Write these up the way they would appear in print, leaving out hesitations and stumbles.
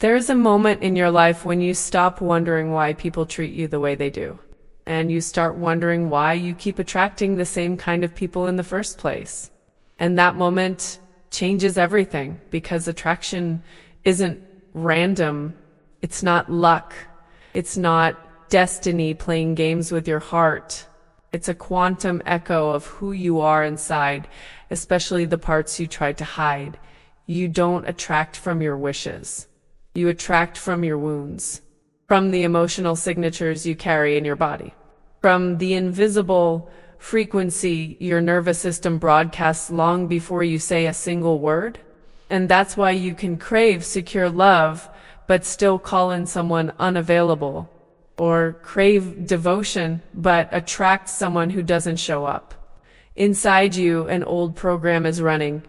There's a moment in your life when you stop wondering why people treat you the way they do, and you start wondering why you keep attracting the same kind of people in the first place. And that moment changes everything, because attraction isn't random. It's not luck. It's not destiny playing games with your heart. It's a quantum echo of who you are inside, especially the parts you tried to hide. You don't attract from your wishes. You attract from your wounds, from the emotional signatures you carry in your body, from the invisible frequency your nervous system broadcasts long before you say a single word. And that's why you can crave secure love, but still call in someone unavailable, or crave devotion, but attract someone who doesn't show up. Inside you, an old program is running,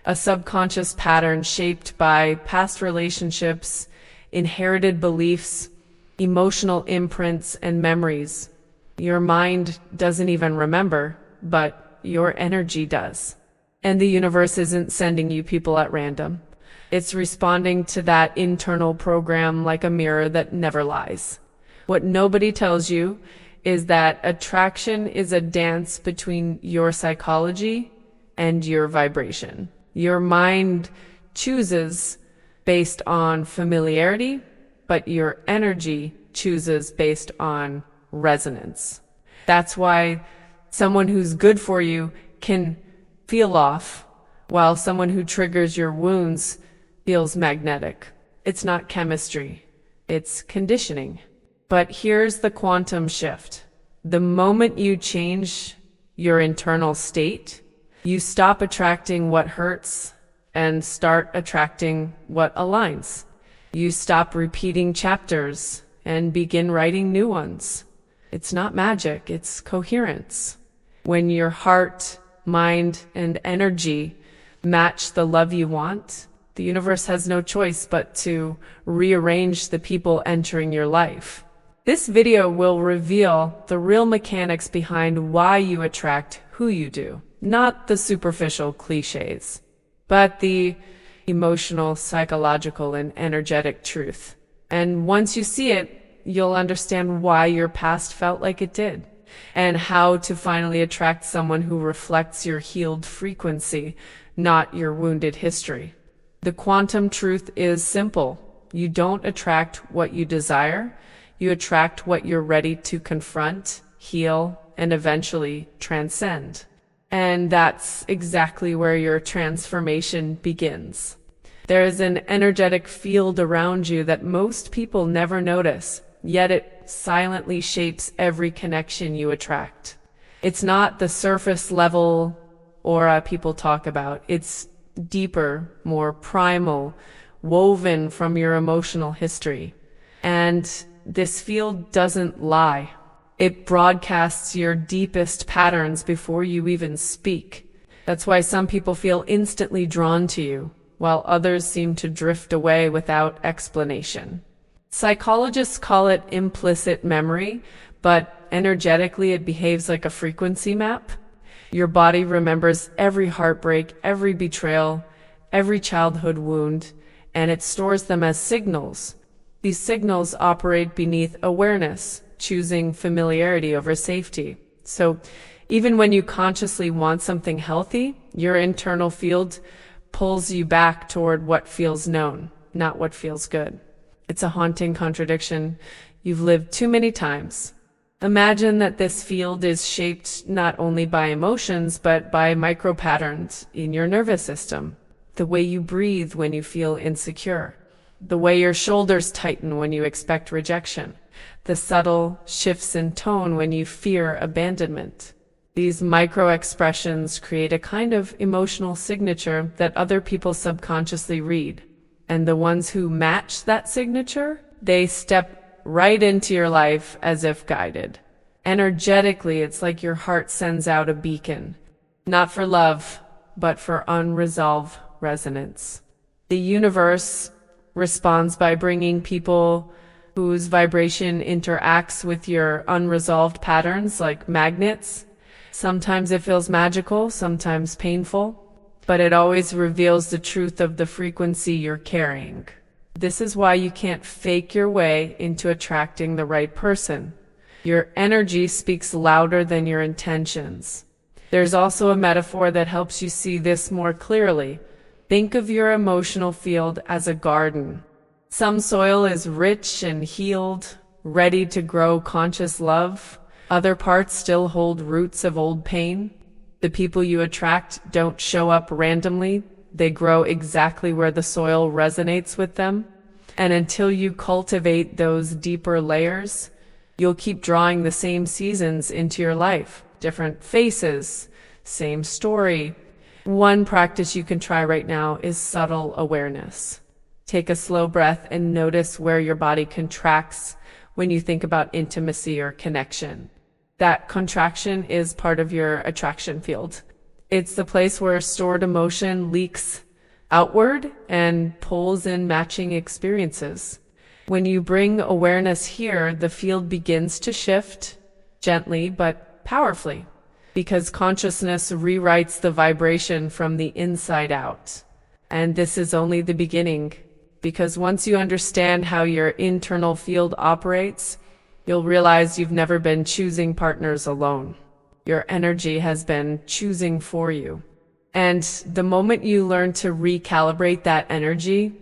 a subconscious pattern shaped by past relationships, inherited beliefs, emotional imprints, and memories. Your mind doesn't even remember, but your energy does. And the universe isn't sending you people at random. It's responding to that internal program like a mirror that never lies. What nobody tells you is that attraction is a dance between your psychology and your vibration. Your mind chooses based on familiarity, but your energy chooses based on resonance. That's why someone who's good for you can feel off, while someone who triggers your wounds feels magnetic. It's not chemistry, it's conditioning. But here's the quantum shift. The moment you change your internal state, you stop attracting what hurts and start attracting what aligns. You stop repeating chapters and begin writing new ones. It's not magic, it's coherence. When your heart, mind, and energy match the love you want, the universe has no choice but to rearrange the people entering your life. This video will reveal the real mechanics behind why you attract who you do, not the superficial cliches, but the emotional, psychological, and energetic truth. And once you see it, you'll understand why your past felt like it did, and how to finally attract someone who reflects your healed frequency, not your wounded history. The quantum truth is simple. You don't attract what you desire. You attract what you're ready to confront, heal, and eventually transcend. And that's exactly where your transformation begins. There is an energetic field around you that most people never notice, yet it silently shapes every connection you attract. It's not the surface level aura people talk about. It's deeper, more primal, woven from your emotional history. And this field doesn't lie. It broadcasts your deepest patterns before you even speak. That's why some people feel instantly drawn to you, while others seem to drift away without explanation. Psychologists call it implicit memory, but energetically it behaves like a frequency map. Your body remembers every heartbreak, every betrayal, every childhood wound, and it stores them as signals. These signals operate beneath awareness, choosing familiarity over safety. So even when you consciously want something healthy, your internal field pulls you back toward what feels known, not what feels good. It's a haunting contradiction you've lived too many times. Imagine that this field is shaped not only by emotions, but by micro patterns in your nervous system. The way you breathe when you feel insecure. The way your shoulders tighten when you expect rejection. The subtle shifts in tone when you fear abandonment. These micro expressions create a kind of emotional signature that other people subconsciously read. And the ones who match that signature, they step right into your life as if guided. Energetically, it's like your heart sends out a beacon, not for love, but for unresolved resonance. The universe responds by bringing people whose vibration interacts with your unresolved patterns like magnets. Sometimes it feels magical, sometimes painful, but it always reveals the truth of the frequency you're carrying. This is why you can't fake your way into attracting the right person. Your energy speaks louder than your intentions. There's also a metaphor that helps you see this more clearly. Think of your emotional field as a garden. Some soil is rich and healed, ready to grow conscious love. Other parts still hold roots of old pain. The people you attract don't show up randomly. They grow exactly where the soil resonates with them. And until you cultivate those deeper layers, you'll keep drawing the same seasons into your life. Different faces, same story. One practice you can try right now is subtle awareness. Take a slow breath and notice where your body contracts when you think about intimacy or connection. That contraction is part of your attraction field. It's the place where stored emotion leaks outward and pulls in matching experiences. When you bring awareness here, the field begins to shift gently but powerfully, because consciousness rewrites the vibration from the inside out. And this is only the beginning, because once you understand how your internal field operates, you'll realize you've never been choosing partners alone. Your energy has been choosing for you. And the moment you learn to recalibrate that energy,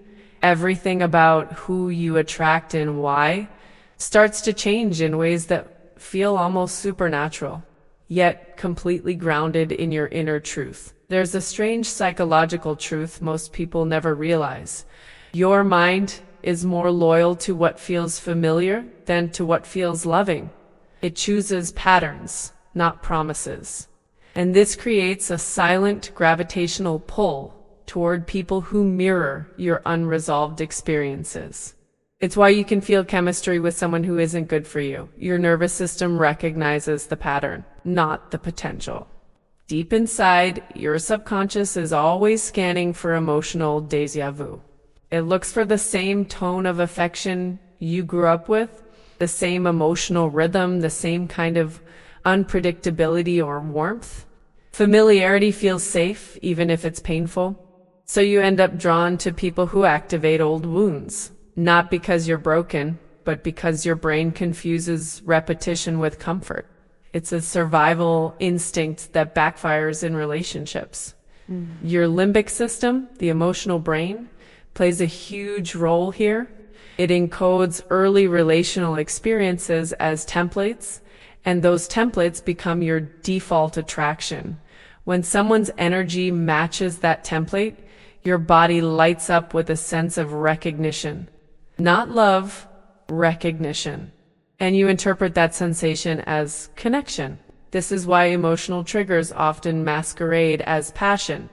everything about who you attract and why starts to change in ways that feel almost supernatural, yet completely grounded in your inner truth. There's a strange psychological truth most people never realize. Your mind is more loyal to what feels familiar than to what feels loving. It chooses patterns, not promises. And this creates a silent gravitational pull toward people who mirror your unresolved experiences. It's why you can feel chemistry with someone who isn't good for you. Your nervous system recognizes the pattern, not the potential. Deep inside, your subconscious is always scanning for emotional déjà vu. It looks for the same tone of affection you grew up with, the same emotional rhythm, the same kind of unpredictability or warmth. Familiarity feels safe, even if it's painful. So you end up drawn to people who activate old wounds, not because you're broken, but because your brain confuses repetition with comfort. It's a survival instinct that backfires in relationships. Your limbic system, the emotional brain, plays a huge role here. It encodes early relational experiences as templates, and those templates become your default attraction. When someone's energy matches that template, your body lights up with a sense of recognition. Not love, recognition. And you interpret that sensation as connection. This is why emotional triggers often masquerade as passion.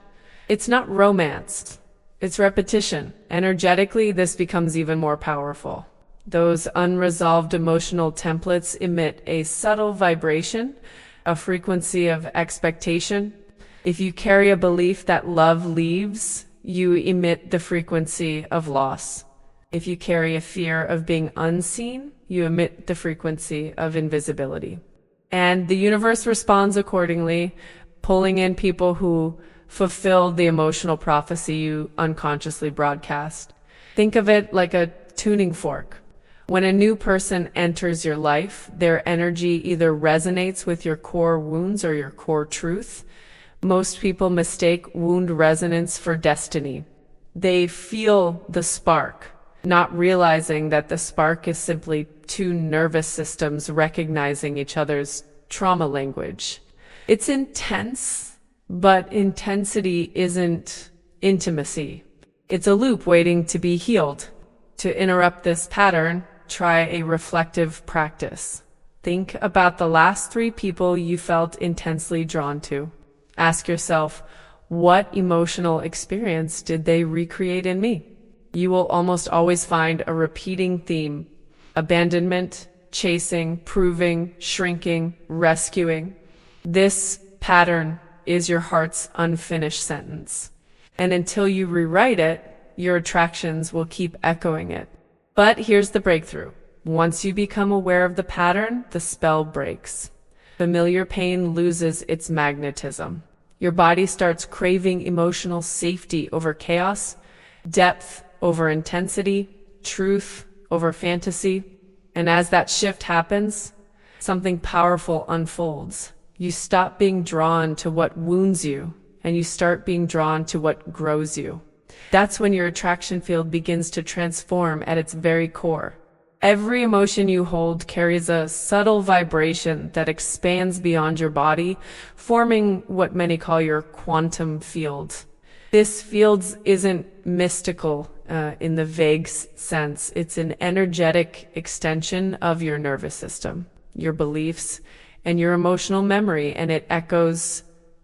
It's not romance. It's repetition. Energetically, this becomes even more powerful. Those unresolved emotional templates emit a subtle vibration, a frequency of expectation. If you carry a belief that love leaves, you emit the frequency of loss. If you carry a fear of being unseen, you emit the frequency of invisibility. And the universe responds accordingly, pulling in people who fulfill the emotional prophecy you unconsciously broadcast. Think of it like a tuning fork. When a new person enters your life, their energy either resonates with your core wounds or your core truth. Most people mistake wound resonance for destiny. They feel the spark, not realizing that the spark is simply two nervous systems recognizing each other's trauma language. It's intense, but intensity isn't intimacy. It's a loop waiting to be healed. To interrupt this pattern, try a reflective practice. Think about the last 3 people you felt intensely drawn to. Ask yourself, what emotional experience did they recreate in me? You will almost always find a repeating theme: abandonment, chasing, proving, shrinking, rescuing. This pattern is your heart's unfinished sentence. And until you rewrite it, your attractions will keep echoing it. But here's the breakthrough. Once you become aware of the pattern, the spell breaks. Familiar pain loses its magnetism. Your body starts craving emotional safety over chaos, depth over intensity, truth over fantasy. And as that shift happens, something powerful unfolds. You stop being drawn to what wounds you, and you start being drawn to what grows you. That's when your attraction field begins to transform at its very core. Every emotion you hold carries a subtle vibration that expands beyond your body, forming what many call your quantum field. This field isn't mystical in the vague sense. It's an energetic extension of your nervous system, your beliefs, and your emotional memory, and it echoes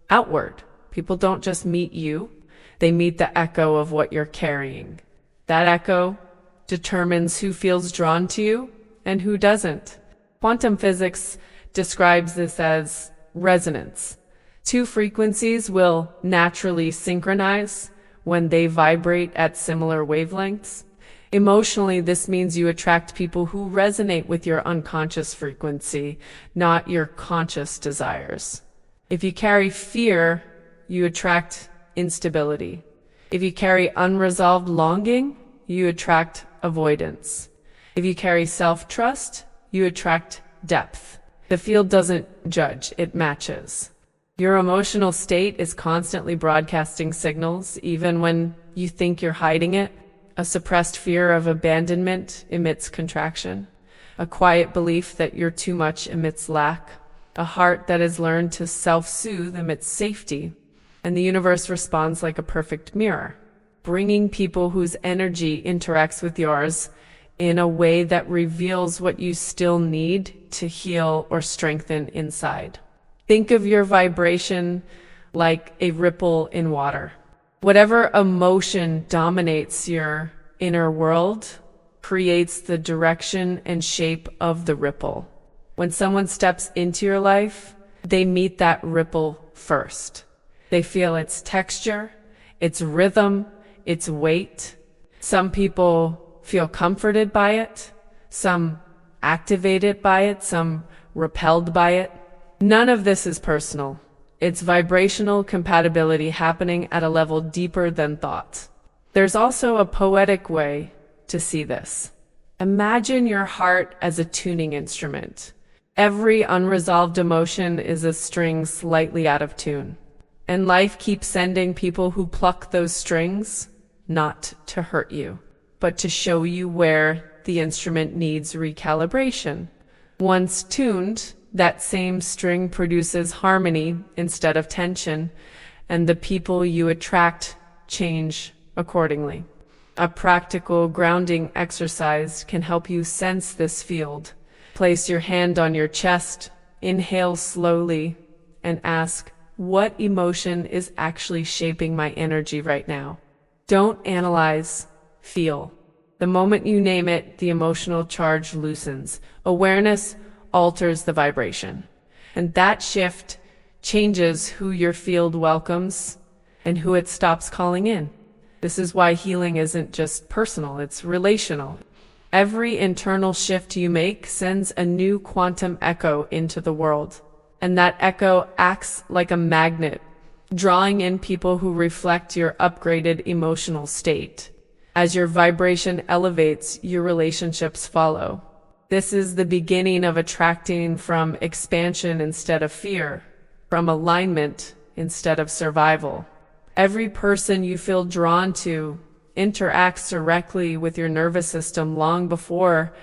outward. People don't just meet you, they meet the echo of what you're carrying. That echo determines who feels drawn to you and who doesn't. Quantum physics describes this as resonance. Two frequencies will naturally synchronize when they vibrate at similar wavelengths. Emotionally, this means you attract people who resonate with your unconscious frequency, not your conscious desires. If you carry fear, you attract instability. If you carry unresolved longing, you attract avoidance. If you carry self-trust, you attract depth. The field doesn't judge, it matches. Your emotional state is constantly broadcasting signals, even when you think you're hiding it. A suppressed fear of abandonment emits contraction. A quiet belief that you're too much emits lack. A heart that has learned to self-soothe emits safety. And the universe responds like a perfect mirror, bringing people whose energy interacts with yours in a way that reveals what you still need to heal or strengthen inside. Think of your vibration like a ripple in water. Whatever emotion dominates your inner world creates the direction and shape of the ripple. When someone steps into your life, they meet that ripple first. They feel its texture, its rhythm, its weight. Some people feel comforted by it, some activated by it, some repelled by it. None of this is personal. It's vibrational compatibility happening at a level deeper than thought. There's also a poetic way to see this. Imagine your heart as a tuning instrument. Every unresolved emotion is a string slightly out of tune. And life keeps sending people who pluck those strings, not to hurt you, but to show you where the instrument needs recalibration. Once tuned, that same string produces harmony instead of tension, and the people you attract change accordingly. A practical grounding exercise can help you sense this field. Place your hand on your chest, inhale slowly, and ask, what emotion is actually shaping my energy right now? Don't analyze, feel. The moment you name it, the emotional charge loosens. Awareness alters the vibration. And that shift changes who your field welcomes and who it stops calling in. This is why healing isn't just personal, it's relational. Every internal shift you make sends a new quantum echo into the world. And that echo acts like a magnet, drawing in people who reflect your upgraded emotional state. As your vibration elevates, your relationships follow. This is the beginning of attracting from expansion instead of fear, from alignment instead of survival. Every person you feel drawn to interacts directly with your nervous system long before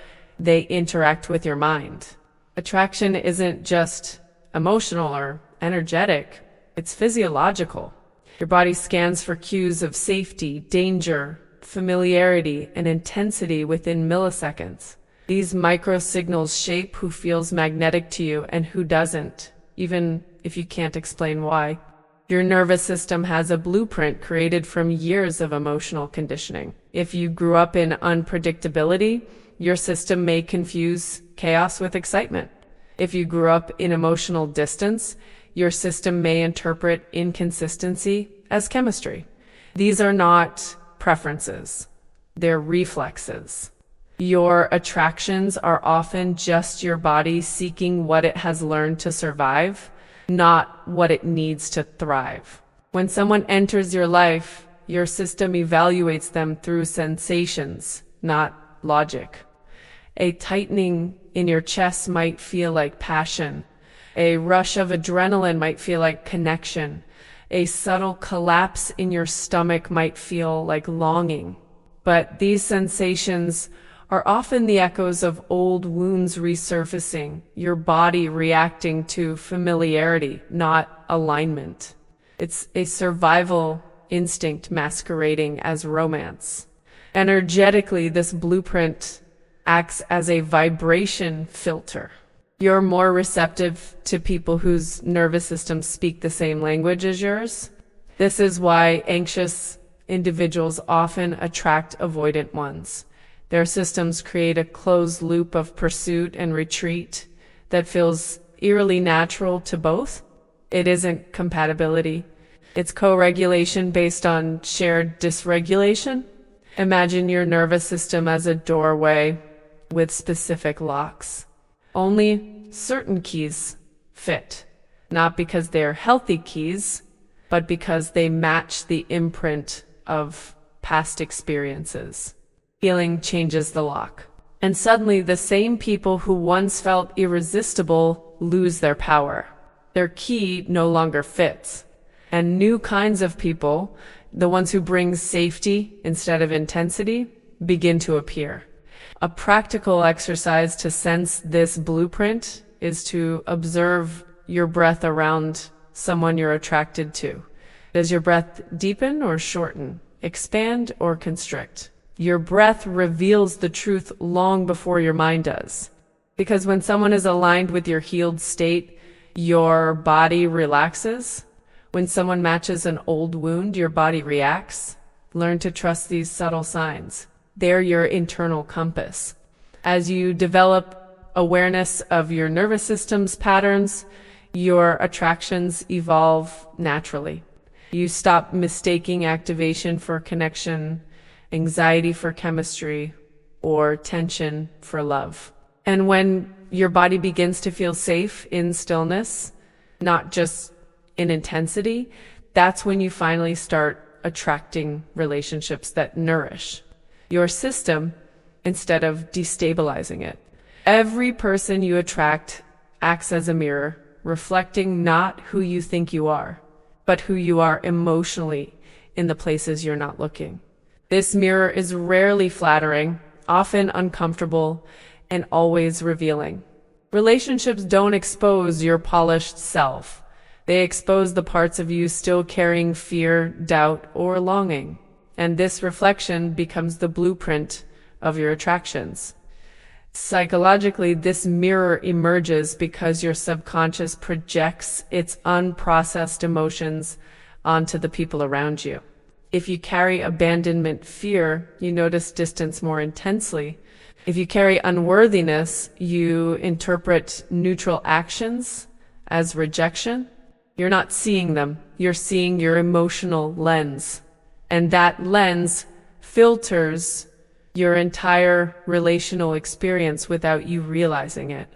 they interact with your mind. Attraction isn't just emotional or energetic, it's physiological. Your body scans for cues of safety, danger, familiarity, and intensity within milliseconds. These micro signals shape who feels magnetic to you and who doesn't, even if you can't explain why. Your nervous system has a blueprint created from years of emotional conditioning. If you grew up in unpredictability, your system may confuse chaos with excitement. If you grew up in emotional distance, your system may interpret inconsistency as chemistry. These are not preferences, they're reflexes. Your attractions are often just your body seeking what it has learned to survive, not what it needs to thrive. When someone enters your life, your system evaluates them through sensations, not logic. A tightening in your chest might feel like passion. A rush of adrenaline might feel like connection. A subtle collapse in your stomach might feel like longing. But these sensations are often the echoes of old wounds resurfacing, your body reacting to familiarity, not alignment. It's a survival instinct masquerading as romance. Energetically, this blueprint acts as a vibration filter. You're more receptive to people whose nervous systems speak the same language as yours. This is why anxious individuals often attract avoidant ones. Their systems create a closed loop of pursuit and retreat that feels eerily natural to both. It isn't compatibility. It's co-regulation based on shared dysregulation. Imagine your nervous system as a doorway with specific locks. Only certain keys fit, not because they're healthy keys, but because they match the imprint of past experiences. Healing changes the lock. And suddenly the same people who once felt irresistible lose their power. Their key no longer fits. And new kinds of people, the ones who bring safety instead of intensity, begin to appear. A practical exercise to sense this blueprint is to observe your breath around someone you're attracted to. Does your breath deepen or shorten, expand or constrict? Your breath reveals the truth long before your mind does. Because when someone is aligned with your healed state, your body relaxes. When someone matches an old wound, your body reacts. Learn to trust these subtle signs. They're your internal compass. As you develop awareness of your nervous system's patterns, your attractions evolve naturally. You stop mistaking activation for connection, anxiety for chemistry, or tension for love. And when your body begins to feel safe in stillness, not just in intensity, that's when you finally start attracting relationships that nourish your system instead of destabilizing it. Every person you attract acts as a mirror, reflecting not who you think you are, but who you are emotionally in the places you're not looking. This mirror is rarely flattering, often uncomfortable, and always revealing. Relationships don't expose your polished self. They expose the parts of you still carrying fear, doubt, or longing. And this reflection becomes the blueprint of your attractions. Psychologically, this mirror emerges because your subconscious projects its unprocessed emotions onto the people around you. If you carry abandonment fear, you notice distance more intensely. If you carry unworthiness, you interpret neutral actions as rejection. You're not seeing them. You're seeing your emotional lens. And that lens filters your entire relational experience without you realizing it.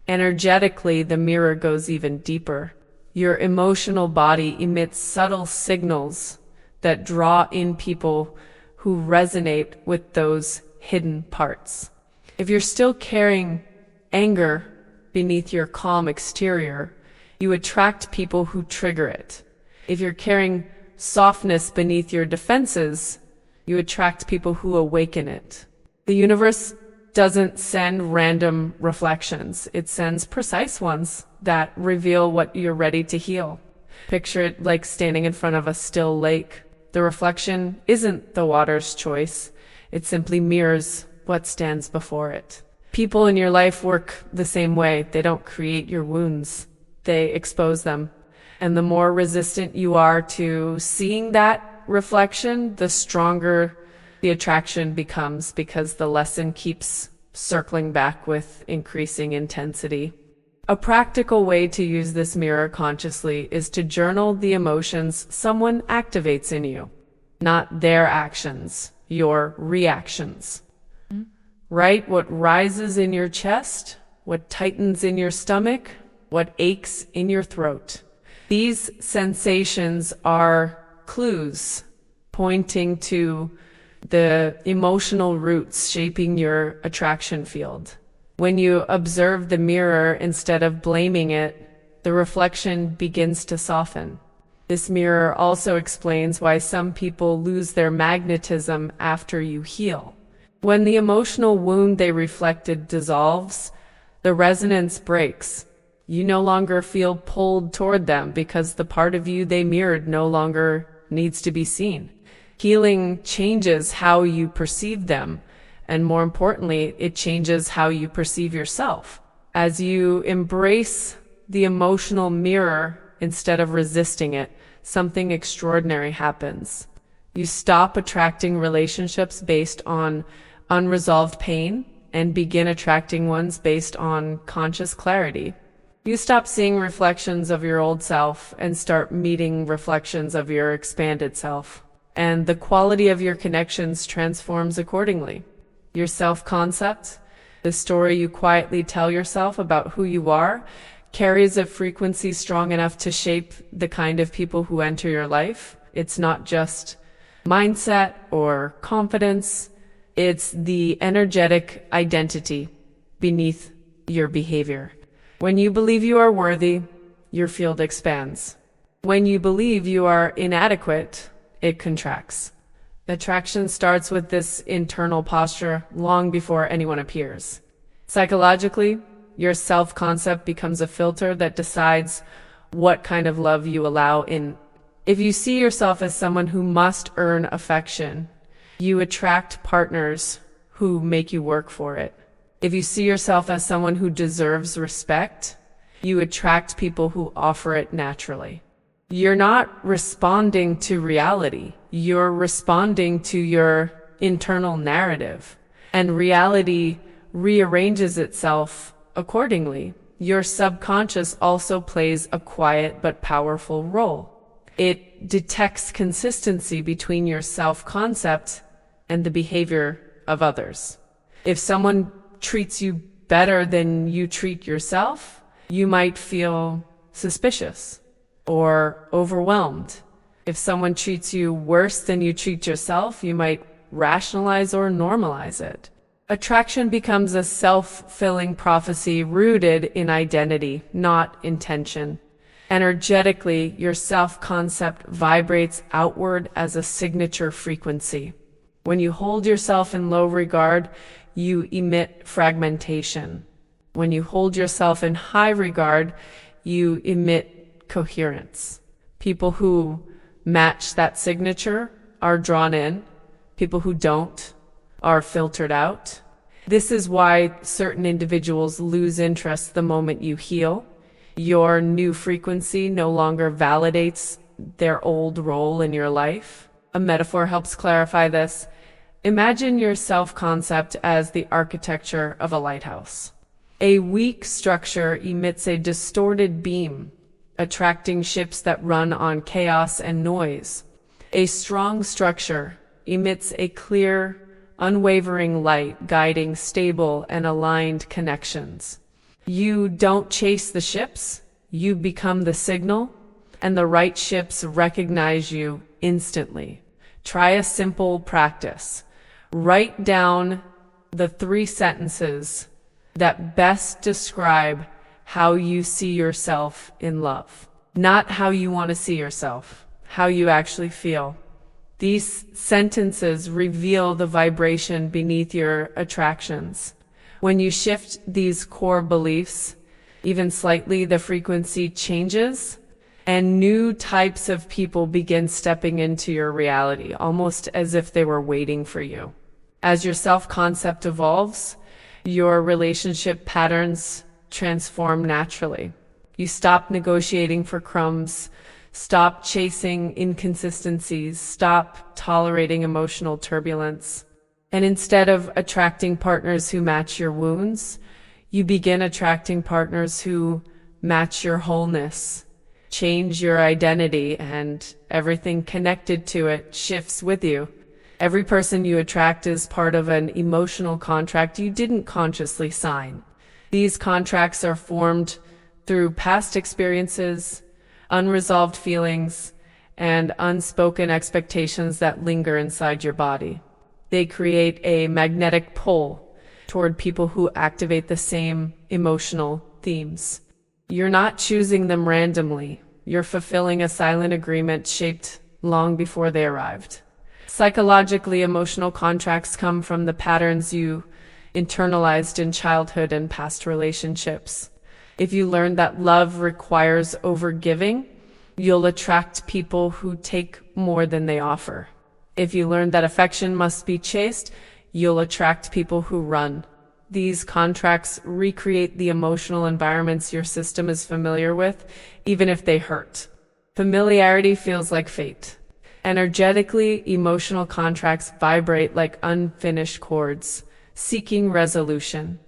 Energetically, the mirror goes even deeper. Your emotional body emits subtle signals that draw in people who resonate with those hidden parts. If you're still carrying anger beneath your calm exterior, you attract people who trigger it. If you're carrying softness beneath your defenses, you attract people who awaken it. The universe doesn't send random reflections. It sends precise ones that reveal what you're ready to heal. Picture it like standing in front of a still lake. The reflection isn't the water's choice. It simply mirrors what stands before it. People in your life work the same way. They don't create your wounds. They expose them. And the more resistant you are to seeing that reflection, the stronger the attraction becomes, because the lesson keeps circling back with increasing intensity. A practical way to use this mirror consciously is to journal the emotions someone activates in you, not their actions, your reactions. Write what rises in your chest, what tightens in your stomach, what aches in your throat. These sensations are clues pointing to the emotional roots shaping your attraction field. When you observe the mirror instead of blaming it, the reflection begins to soften. This mirror also explains why some people lose their magnetism after you heal. When the emotional wound they reflected dissolves, the resonance breaks. You no longer feel pulled toward them because the part of you they mirrored no longer needs to be seen. Healing changes how you perceive them, and more importantly, it changes how you perceive yourself. As you embrace the emotional mirror instead of resisting it, something extraordinary happens. You stop attracting relationships based on unresolved pain and begin attracting ones based on conscious clarity. You stop seeing reflections of your old self and start meeting reflections of your expanded self. And the quality of your connections transforms accordingly. Your self-concept, the story you quietly tell yourself about who you are, carries a frequency strong enough to shape the kind of people who enter your life. It's not just mindset or confidence. It's the energetic identity beneath your behavior. When you believe you are worthy, your field expands. When you believe you are inadequate, it contracts. Attraction starts with this internal posture long before anyone appears. Psychologically, your self-concept becomes a filter that decides what kind of love you allow in. If you see yourself as someone who must earn affection, you attract partners who make you work for it. If you see yourself as someone who deserves respect, you attract people who offer it naturally. You're not responding to reality. You're responding to your internal narrative, and reality rearranges itself accordingly. Your subconscious also plays a quiet but powerful role. It detects consistency between your self-concept and the behavior of others. If someone treats you better than you treat yourself, you might feel suspicious or overwhelmed. If someone treats you worse than you treat yourself, you might rationalize or normalize it. Attraction becomes a self-fulfilling prophecy rooted in identity, not intention. Energetically, your self-concept vibrates outward as a signature frequency. When you hold yourself in low regard, you emit fragmentation. When you hold yourself in high regard, you emit coherence. People who match that signature are drawn in. People who don't are filtered out. This is why certain individuals lose interest the moment you heal. Your new frequency no longer validates their old role in your life. A metaphor helps clarify this. Imagine your self-concept as the architecture of a lighthouse. A weak structure emits a distorted beam, attracting ships that run on chaos and noise. A strong structure emits a clear, unwavering light, guiding stable and aligned connections. You don't chase the ships, you become the signal, and the right ships recognize you instantly. Try a simple practice. Write down the 3 sentences that best describe how you see yourself in love. Not how you want to see yourself, how you actually feel. These sentences reveal the vibration beneath your attractions. When you shift these core beliefs, even slightly, the frequency changes and new types of people begin stepping into your reality, almost as if they were waiting for you. As your self-concept evolves, your relationship patterns transform naturally. You stop negotiating for crumbs, stop chasing inconsistencies, stop tolerating emotional turbulence. And instead of attracting partners who match your wounds, you begin attracting partners who match your wholeness. Change your identity, and everything connected to it shifts with you. Every person you attract is part of an emotional contract you didn't consciously sign. These contracts are formed through past experiences, unresolved feelings, and unspoken expectations that linger inside your body. They create a magnetic pull toward people who activate the same emotional themes. You're not choosing them randomly. You're fulfilling a silent agreement shaped long before they arrived. Psychologically, emotional contracts come from the patterns you internalized in childhood and past relationships. If you learn that love requires overgiving, you'll attract people who take more than they offer. If you learn that affection must be chased, you'll attract people who run. These contracts recreate the emotional environments your system is familiar with, even if they hurt. Familiarity feels like fate. Energetically, emotional contracts vibrate like unfinished chords, seeking resolution.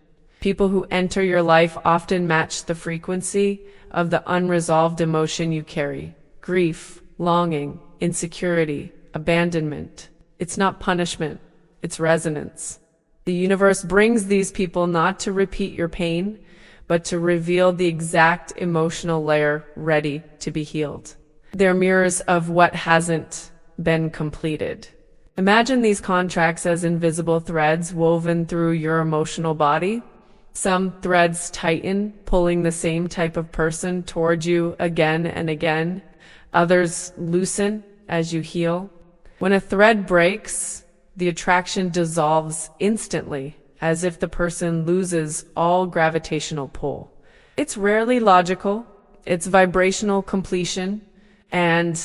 People who enter your life often match the frequency of the unresolved emotion you carry: grief, longing, insecurity, abandonment. It's not punishment, it's resonance. The universe brings these people not to repeat your pain, but to reveal the exact emotional layer ready to be healed. They're mirrors of what hasn't been completed. Imagine these contracts as invisible threads woven through your emotional body. Some threads tighten, pulling the same type of person toward you again and again. Others loosen as you heal. When a thread breaks, the attraction dissolves instantly, as if the person loses all gravitational pull. It's rarely logical. It's vibrational completion, and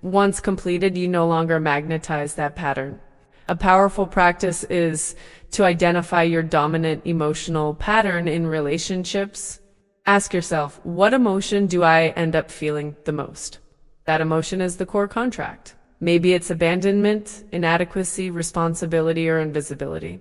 once completed, you no longer magnetize that pattern. A powerful practice is to identify your dominant emotional pattern in relationships. Ask yourself, what emotion do I end up feeling the most? That emotion is the core contract. Maybe it's abandonment, inadequacy, responsibility, or invisibility.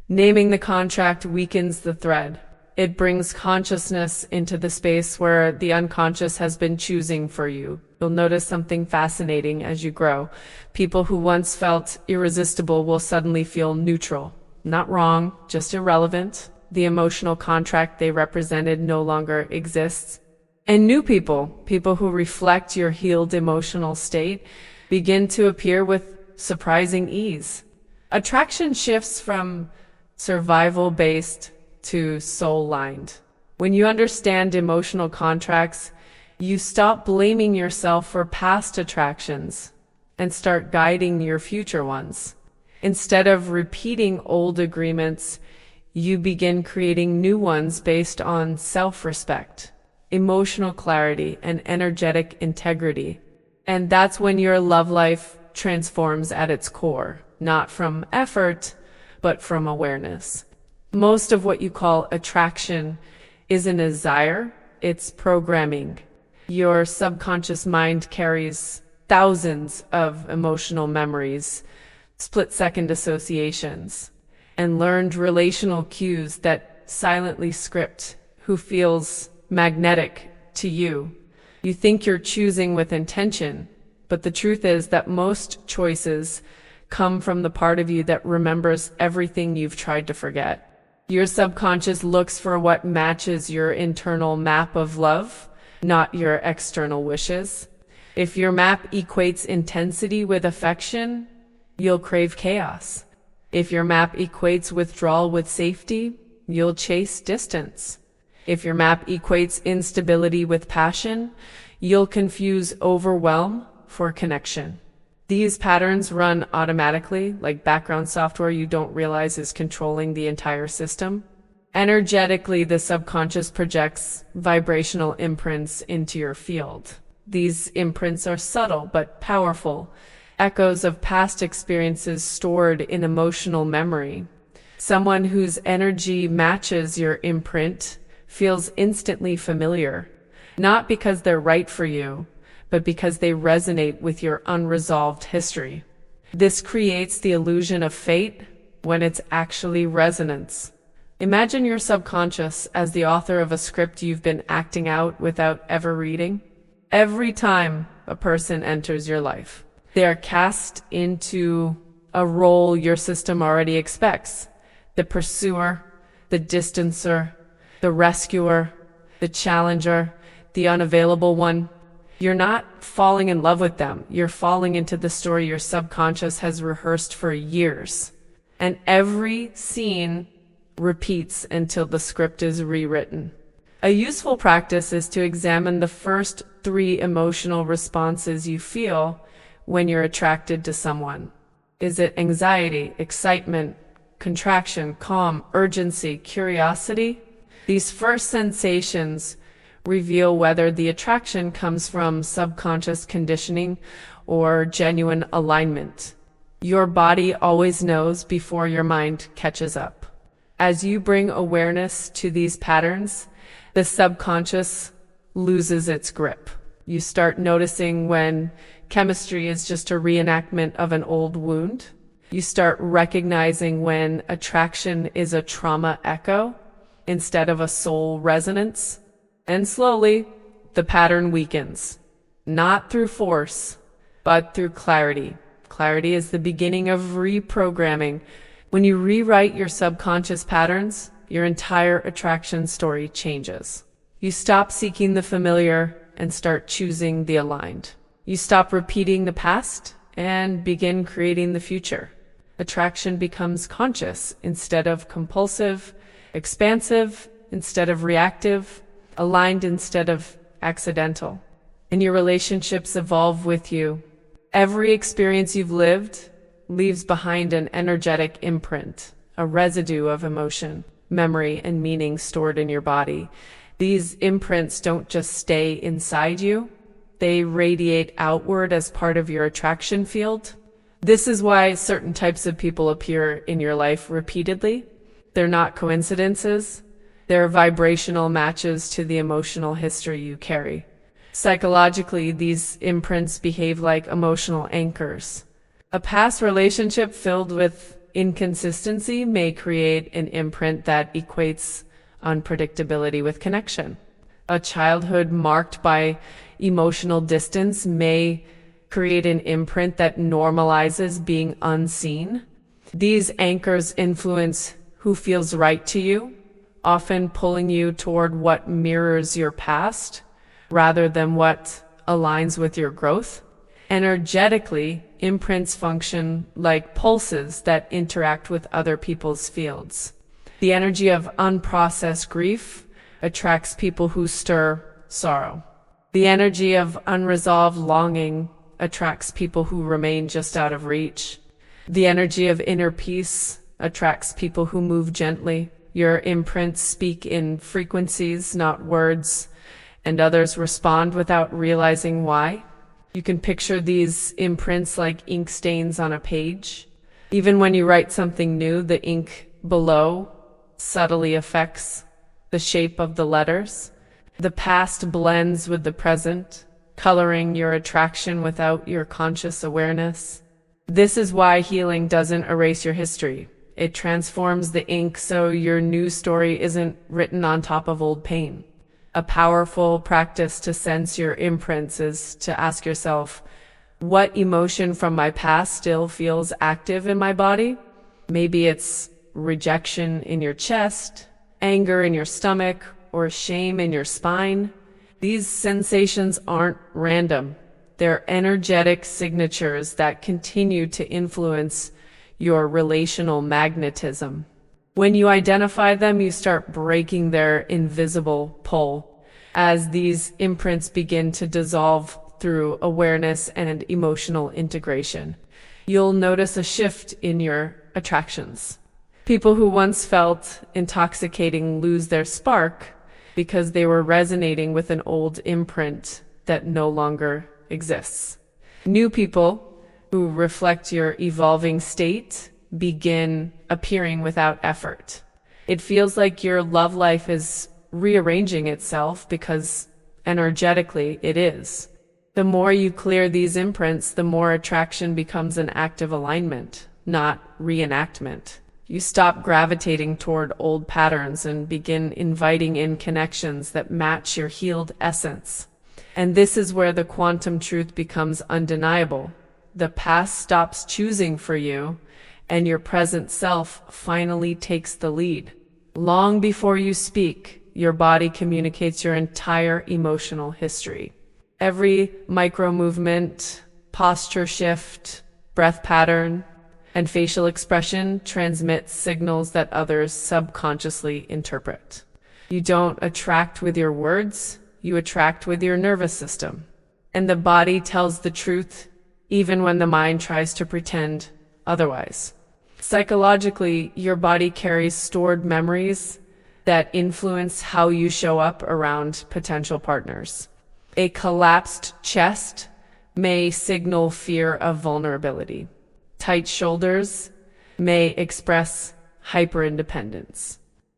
Naming the contract weakens the thread. It brings consciousness into the space where the unconscious has been choosing for you. You'll notice something fascinating as you grow. People who once felt irresistible will suddenly feel neutral. Not wrong, just irrelevant. The emotional contract they represented no longer exists. And new people, people who reflect your healed emotional state, begin to appear with surprising ease. Attraction shifts from survival-based to soul-lined. When you understand emotional contracts, you stop blaming yourself for past attractions and start guiding your future ones. Instead of repeating old agreements, you begin creating new ones based on self-respect, emotional clarity, and energetic integrity. And that's when your love life transforms at its core, not from effort, but from awareness. Most of what you call attraction isn't a desire, it's programming. Your subconscious mind carries thousands of emotional memories, split-second associations, and learned relational cues that silently script who feels magnetic to you. You think you're choosing with intention, but the truth is that most choices come from the part of you that remembers everything you've tried to forget. Your subconscious looks for what matches your internal map of love, not your external wishes. If your map equates intensity with affection, you'll crave chaos. If your map equates withdrawal with safety, you'll chase distance. If your map equates instability with passion, you'll confuse overwhelm for connection. These patterns run automatically, like background software you don't realize is controlling the entire system. Energetically, the subconscious projects vibrational imprints into your field. These imprints are subtle but powerful, echoes of past experiences stored in emotional memory. Someone whose energy matches your imprint feels instantly familiar, not because they're right for you, but because they resonate with your unresolved history. This creates the illusion of fate when it's actually resonance. Imagine your subconscious as the author of a script you've been acting out without ever reading. Every time a person enters your life, they are cast into a role your system already expects: the pursuer, the distancer, the rescuer, the challenger, the unavailable one. You're not falling in love with them. You're falling into the story your subconscious has rehearsed for years. And every scene repeats until the script is rewritten. A useful practice is to examine the first 3 emotional responses you feel when you're attracted to someone. Is it anxiety, excitement, contraction, calm, urgency, curiosity? These first sensations reveal whether the attraction comes from subconscious conditioning or genuine alignment. Your body always knows before your mind catches up. As you bring awareness to these patterns, the subconscious loses its grip. You start noticing when chemistry is just a reenactment of an old wound. You start recognizing when attraction is a trauma echo instead of a soul resonance. And slowly, the pattern weakens. Not through force, but through clarity. Clarity is the beginning of reprogramming. When you rewrite your subconscious patterns, your entire attraction story changes. You stop seeking the familiar and start choosing the aligned. You stop repeating the past and begin creating the future. Attraction becomes conscious instead of compulsive, expansive instead of reactive, aligned instead of accidental. And your relationships evolve with you. Every experience you've lived leaves behind an energetic imprint, a residue of emotion, memory, and meaning stored in your body. These imprints don't just stay inside you, they radiate outward as part of your attraction field. This is why certain types of people appear in your life repeatedly. They're not coincidences. They're vibrational matches to the emotional history you carry. Psychologically, these imprints behave like emotional anchors. A past relationship filled with inconsistency may create an imprint that equates unpredictability with connection. A childhood marked by emotional distance may create an imprint that normalizes being unseen. These anchors influence who feels right to you, often pulling you toward what mirrors your past rather than what aligns with your growth. Energetically, imprints function like pulses that interact with other people's fields. The energy of unprocessed grief attracts people who stir sorrow. The energy of unresolved longing attracts people who remain just out of reach. The energy of inner peace attracts people who move gently. Your imprints speak in frequencies, not words, and others respond without realizing why. You can picture these imprints like ink stains on a page. Even when you write something new, the ink below subtly affects the shape of the letters. The past blends with the present, coloring your attraction without your conscious awareness. This is why healing doesn't erase your history. It transforms the ink so your new story isn't written on top of old pain. A powerful practice to sense your imprints is to ask yourself, what emotion from my past still feels active in my body? Maybe it's rejection in your chest, anger in your stomach, or shame in your spine. These sensations aren't random. They're energetic signatures that continue to influence your relational magnetism. When you identify them, you start breaking their invisible pull. As these imprints begin to dissolve through awareness and emotional integration, you'll notice a shift in your attractions. People who once felt intoxicating lose their spark because they were resonating with an old imprint that no longer exists. New people who reflect your evolving state begin appearing without effort. It feels like your love life is rearranging itself because energetically it is. The more you clear these imprints, the more attraction becomes an act of alignment, not reenactment. You stop gravitating toward old patterns and begin inviting in connections that match your healed essence. And this is where the quantum truth becomes undeniable. The past stops choosing for you, and your present self finally takes the lead. Long before you speak, your body communicates your entire emotional history. Every micro movement, posture shift, breath pattern, and facial expression transmits signals that others subconsciously interpret. You don't attract with your words, you attract with your nervous system. And the body tells the truth even when the mind tries to pretend otherwise. Psychologically, your body carries stored memories that influence how you show up around potential partners. A collapsed chest may signal fear of vulnerability. Tight shoulders may express hyperindependence.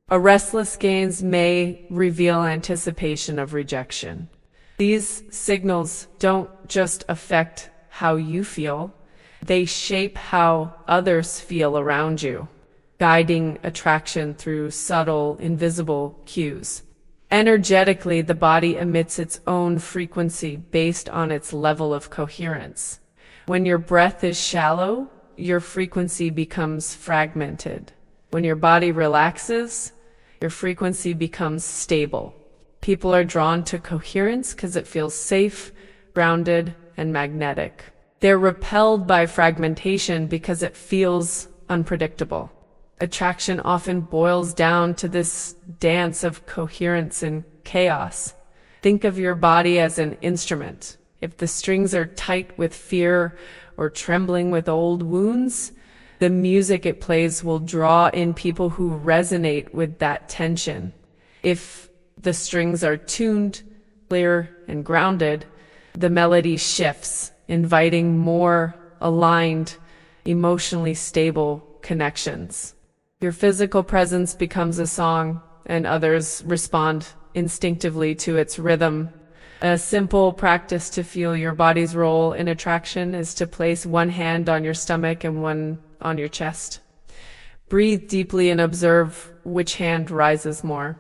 A restless gaze may reveal anticipation of rejection. These signals don't just affect how you feel, they shape how others feel around you, guiding attraction through subtle, invisible cues. Energetically, the body emits its own frequency based on its level of coherence. When your breath is shallow, your frequency becomes fragmented. When your body relaxes, your frequency becomes stable. People are drawn to coherence because it feels safe, grounded, and magnetic. They're repelled by fragmentation because it feels unpredictable. Attraction often boils down to this dance of coherence and chaos. Think of your body as an instrument. If the strings are tight with fear or trembling with old wounds, the music it plays will draw in people who resonate with that tension. If the strings are tuned, clear, and grounded, the melody shifts, inviting more aligned, emotionally stable connections. Your physical presence becomes a song, and others respond instinctively to its rhythm. A simple practice to feel your body's role in attraction is to place one hand on your stomach and one on your chest. Breathe deeply and observe which hand rises more.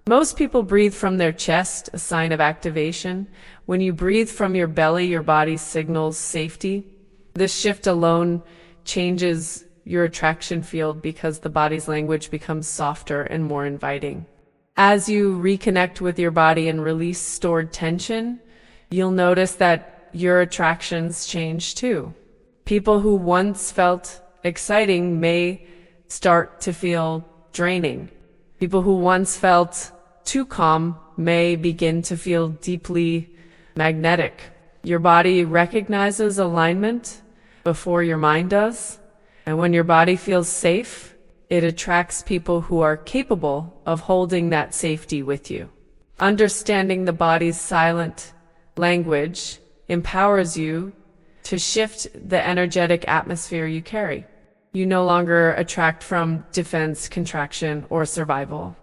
Most people breathe from their chest, a sign of activation. When you breathe from your belly, your body signals safety. This shift alone changes your attraction field because the body's language becomes softer and more inviting. As you reconnect with your body and release stored tension, you'll notice that your attractions change too. People who once felt exciting may start to feel draining. People who once felt too calm may begin to feel deeply magnetic. Your body recognizes alignment before your mind does. And when your body feels safe, it attracts people who are capable of holding that safety with you. Understanding the body's silent language empowers you to shift the energetic atmosphere you carry. You no longer attract from defense, contraction, or survival.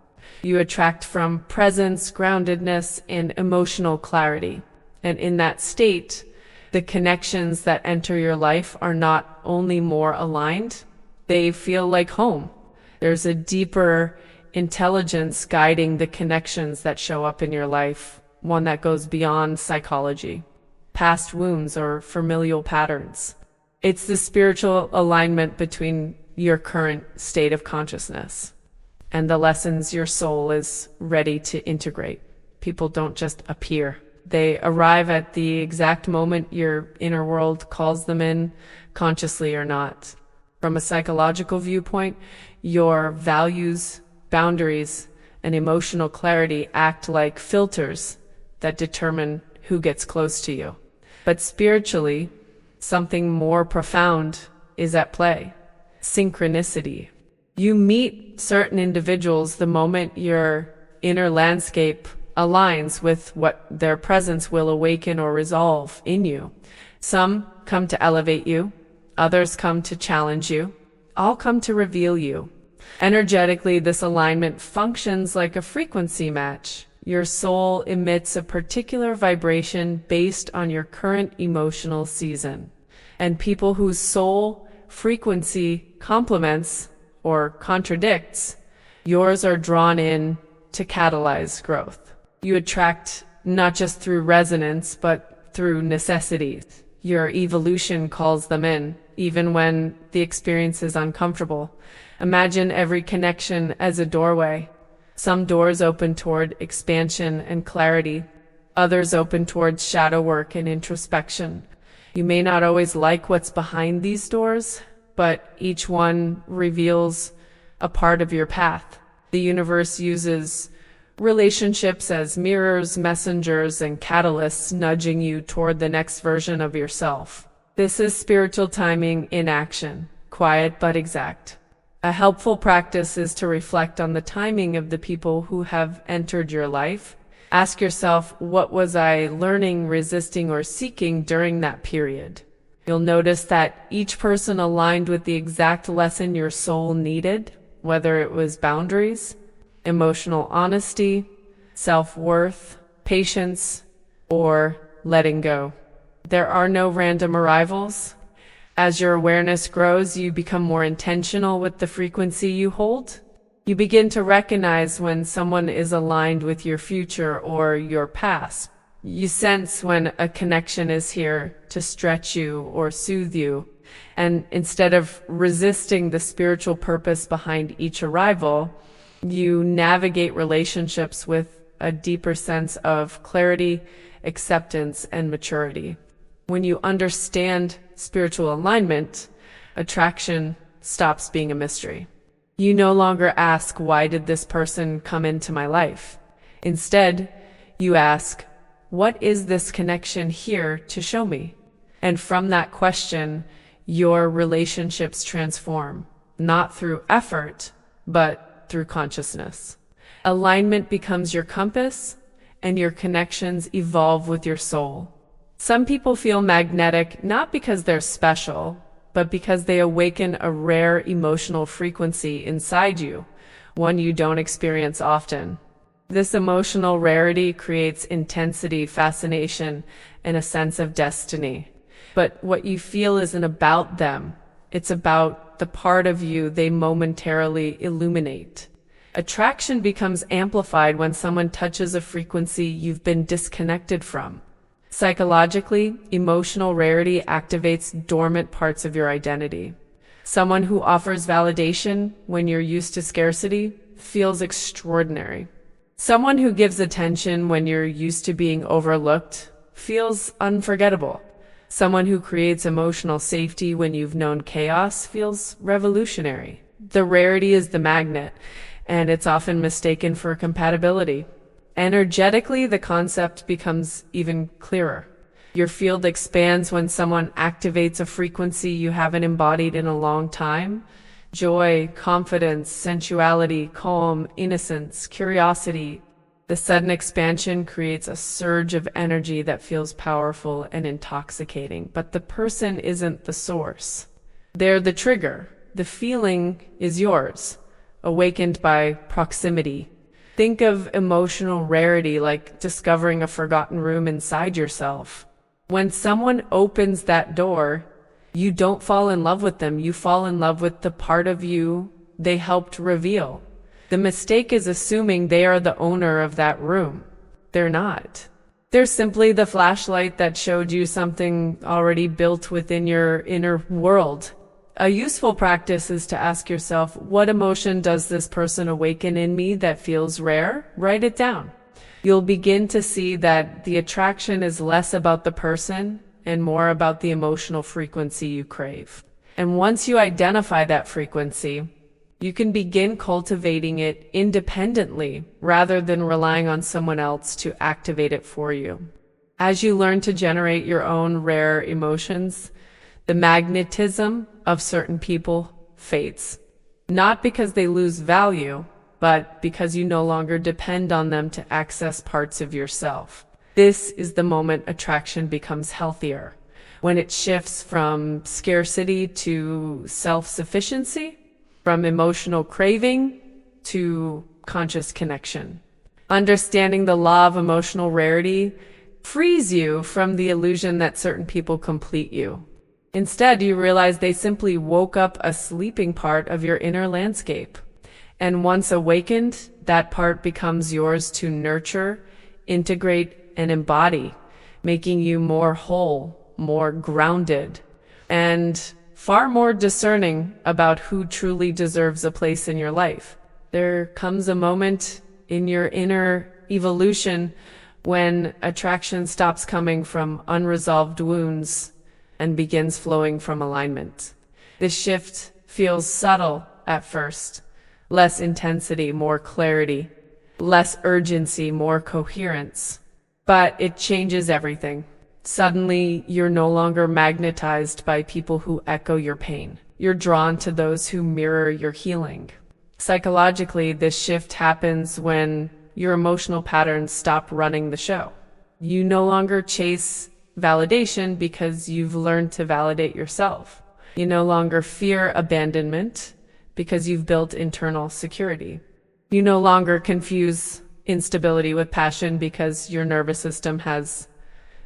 You attract from presence, groundedness, and emotional clarity. And in that state, the connections that enter your life are not only more aligned, they feel like home. There's a deeper intelligence guiding the connections that show up in your life, one that goes beyond psychology, past wounds, or familial patterns. It's the spiritual alignment between your current state of consciousness and the lessons your soul is ready to integrate. People don't just appear. They arrive at the exact moment your inner world calls them in, consciously or not. From a psychological viewpoint, your values, boundaries, and emotional clarity act like filters that determine who gets close to you. But spiritually, something more profound is at play. Synchronicity. You meet certain individuals the moment your inner landscape aligns with what their presence will awaken or resolve in you. Some come to elevate you, others come to challenge you, all come to reveal you. Energetically, this alignment functions like a frequency match. Your soul emits a particular vibration based on your current emotional season. And people whose soul frequency complements or contradicts yours are drawn in to catalyze growth. You attract not just through resonance, but through necessities. Your evolution calls them in, even when the experience is uncomfortable. Imagine every connection as a doorway. Some doors open toward expansion and clarity, Others open towards shadow work and introspection. You may not always like what's behind these doors, but each one reveals a part of your path. The universe uses relationships as mirrors, messengers, and catalysts, nudging you toward the next version of yourself. This is spiritual timing in action, quiet but exact. A helpful practice is to reflect on the timing of the people who have entered your life. Ask yourself, what was I learning, resisting, or seeking during that period? You'll notice that each person aligned with the exact lesson your soul needed, whether it was boundaries, emotional honesty, self-worth, patience, or letting go. There are no random arrivals. As your awareness grows, you become more intentional with the frequency you hold. You begin to recognize when someone is aligned with your future or your past. You sense when a connection is here to stretch you or soothe you. And instead of resisting the spiritual purpose behind each arrival, you navigate relationships with a deeper sense of clarity, acceptance, and maturity. When you understand spiritual alignment, attraction stops being a mystery. You no longer ask, why did this person come into my life? Instead, you ask, what is this connection here to show me? And from that question, your relationships transform, not through effort, but through consciousness. Alignment becomes your compass, and your connections evolve with your soul. Some people feel magnetic not because they're special, but because they awaken a rare emotional frequency inside you, one you don't experience often. This emotional rarity creates intensity, fascination, and a sense of destiny. But what you feel isn't about them. It's about the part of you they momentarily illuminate. Attraction becomes amplified when someone touches a frequency you've been disconnected from. Psychologically, emotional rarity activates dormant parts of your identity. Someone who offers validation when you're used to scarcity feels extraordinary. Someone who gives attention when you're used to being overlooked feels unforgettable. Someone who creates emotional safety when you've known chaos feels revolutionary. The rarity is the magnet, and it's often mistaken for compatibility. Energetically, the concept becomes even clearer. Your field expands when someone activates a frequency you haven't embodied in a long time. Joy, confidence, sensuality, calm, innocence, curiosity. The sudden expansion creates a surge of energy that feels powerful and intoxicating, but the person isn't the source. They're the trigger. The feeling is yours, awakened by proximity. Think of emotional rarity like discovering a forgotten room inside yourself. When someone opens that door, you don't fall in love with them. You fall in love with the part of you they helped reveal. The mistake is assuming they are the owner of that room. They're not. They're simply the flashlight that showed you something already built within your inner world. A useful practice is to ask yourself, what emotion does this person awaken in me that feels rare? Write it down. You'll begin to see that the attraction is less about the person and more about the emotional frequency you crave. And once you identify that frequency, you can begin cultivating it independently rather than relying on someone else to activate it for you. As you learn to generate your own rare emotions, the magnetism of certain people fades. Not because they lose value, but because you no longer depend on them to access parts of yourself. This is the moment attraction becomes healthier, when it shifts from scarcity to self-sufficiency, from emotional craving to conscious connection. Understanding the law of emotional rarity frees you from the illusion that certain people complete you. Instead, you realize they simply woke up a sleeping part of your inner landscape. And once awakened, that part becomes yours to nurture, integrate, and embody, making you more whole, more grounded, and far more discerning about who truly deserves a place in your life. There comes a moment in your inner evolution when attraction stops coming from unresolved wounds and begins flowing from alignment. This shift feels subtle at first, less intensity, more clarity, less urgency, more coherence, but it changes everything. Suddenly, you're no longer magnetized by people who echo your pain. You're drawn to those who mirror your healing. Psychologically, this shift happens when your emotional patterns stop running the show. You no longer chase validation because you've learned to validate yourself. You no longer fear abandonment because you've built internal security. You no longer confuse instability with passion because your nervous system has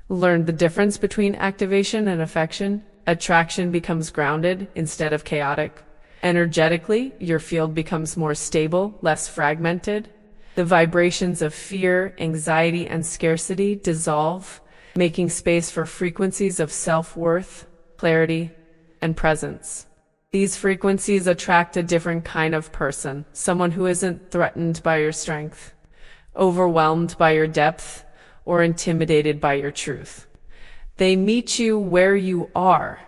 learned the difference between activation and affection. Attraction becomes grounded instead of chaotic. Energetically, your field becomes more stable, less fragmented. The vibrations of fear, anxiety, and scarcity dissolve, making space for frequencies of self-worth, clarity, and presence. These frequencies attract a different kind of person, someone who isn't threatened by your strength, overwhelmed by your depth, or intimidated by your truth. They meet you where you are,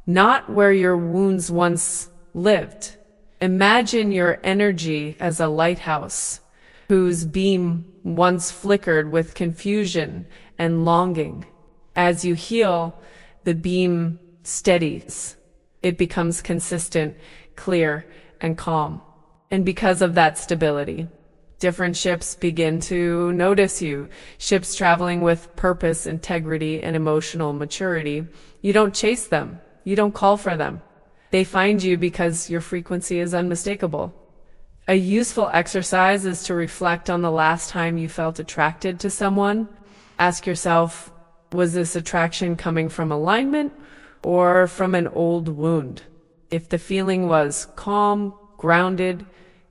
not where your wounds once lived. Imagine your energy as a lighthouse whose beam once flickered with confusion and longing. As you heal, the beam steadies. It becomes consistent, clear, and calm. And because of that stability, different ships begin to notice you. Ships traveling with purpose, integrity, and emotional maturity. You don't chase them. You don't call for them. They find you because your frequency is unmistakable. A useful exercise is to reflect on the last time you felt attracted to someone. Ask yourself, was this attraction coming from alignment or from an old wound? If the feeling was calm, grounded,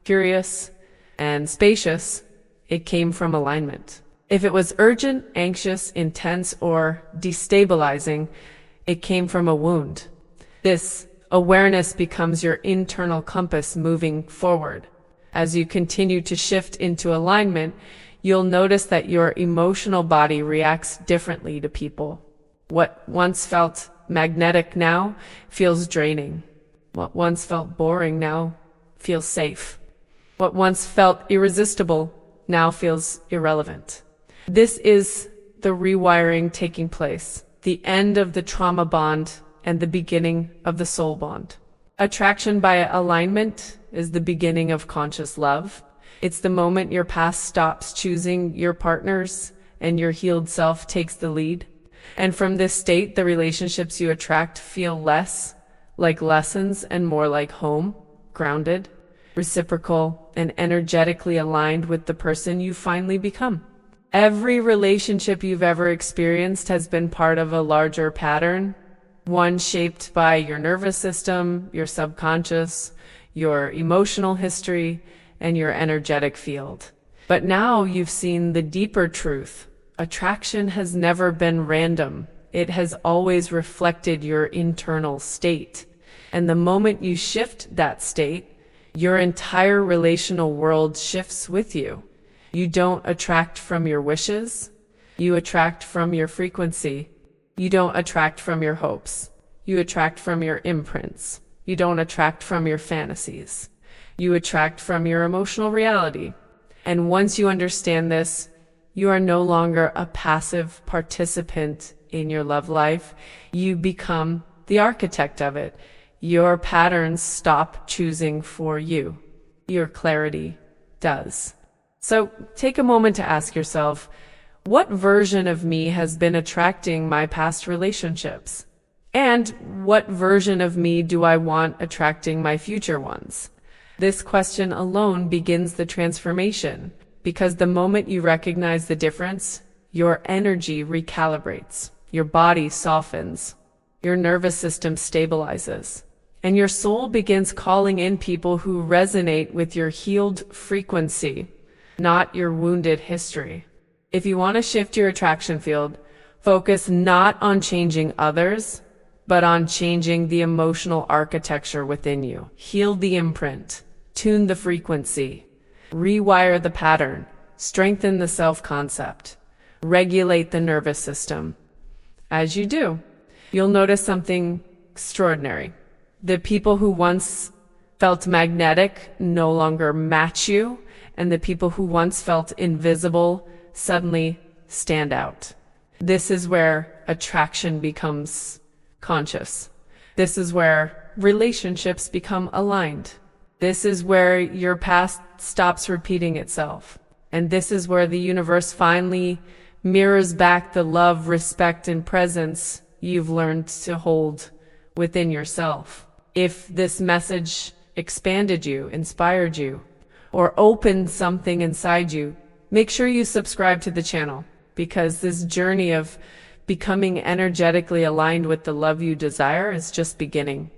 curious, and spacious, it came from alignment. If it was urgent, anxious, intense, or destabilizing, it came from a wound. This awareness becomes your internal compass moving forward. As you continue to shift into alignment, you'll notice that your emotional body reacts differently to people. What once felt magnetic now feels draining. What once felt boring now feels safe. What once felt irresistible now feels irrelevant. This is the rewiring taking place, the end of the trauma bond and the beginning of the soul bond. Attraction by alignment is the beginning of conscious love. It's the moment your past stops choosing your partners and your healed self takes the lead. And from this state, the relationships you attract feel less like lessons and more like home, grounded, reciprocal, and energetically aligned with the person you finally become. Every relationship you've ever experienced has been part of a larger pattern, one shaped by your nervous system, your subconscious, your emotional history, and your energetic field. But now you've seen the deeper truth. Attraction has never been random. It has always reflected your internal state. And the moment you shift that state, your entire relational world shifts with you. You don't attract from your wishes. You attract from your frequency. You don't attract from your hopes. You attract from your imprints. You don't attract from your fantasies. You attract from your emotional reality. And once you understand this, you are no longer a passive participant in your love life. You become the architect of it. Your patterns stop choosing for you. Your clarity does. So take a moment to ask yourself, what version of me has been attracting my past relationships? And what version of me do I want attracting my future ones? This question alone begins the transformation, because the moment you recognize the difference, your energy recalibrates, your body softens, your nervous system stabilizes, and your soul begins calling in people who resonate with your healed frequency, not your wounded history. If you want to shift your attraction field, focus not on changing others, but on changing the emotional architecture within you. Heal the imprint, tune the frequency, rewire the pattern, strengthen the self-concept. regulate the nervous system. As you do, you'll notice something extraordinary. The people who once felt magnetic no longer match you, and the people who once felt invisible suddenly stand out. This is where attraction becomes conscious. This is where relationships become aligned. This is where your past stops repeating itself. And this is where the universe finally mirrors back the love, respect, and presence you've learned to hold within yourself. If this message expanded you, inspired you, or opened something inside you, make sure you subscribe to the channel, because this journey of becoming energetically aligned with the love you desire is just beginning.